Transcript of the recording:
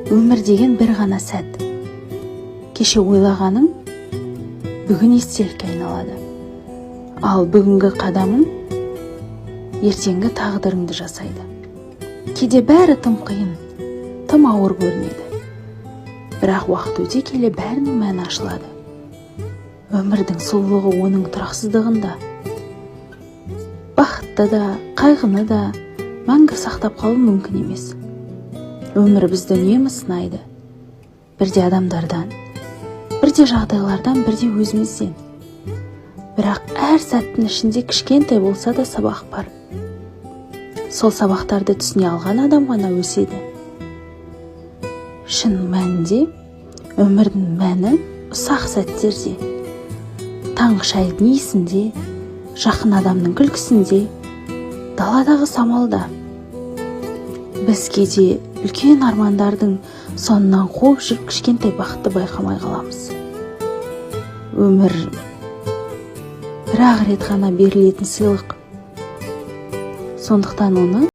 Өмір деген бір ғана сәт. Кеше ойлағаның бүгін естелікке айналады. Ал бүгінгі қадамың ертеңгі тағдырыңды жасайды. Кейде бәрі тым қиын, тым ауыр көрінеді. Бірақ уақыт өте келе бәрінің мәні ашылады. Өмірдің сұлулығы оның тұрақсыздығында. Бақытты да, қайғыны да мәңгі сақтап қалу мүмкін емес. Өмір бізді үнемі сынайды. Бірде адамдардан, бірде жағдайлардан, бірде өзімізден. Бірақ әр сәттің ішінде кішкентай болса да сабақ бар. Сол сабақтарды түсіне алған адам ғана өседі. Шын мәнінде өмірдің мәні ұсақ сәттерде. Таңғы шайдың иісінде, жақын адамның күлкісінде, даладағы самалда. Біз кейде үлкен армандардың соңынан қуып жүріп кішкентай бақытты байқамай қаламыз. Өмір бір-ақ рет қана берілетін сыйлық. Сондықтан оны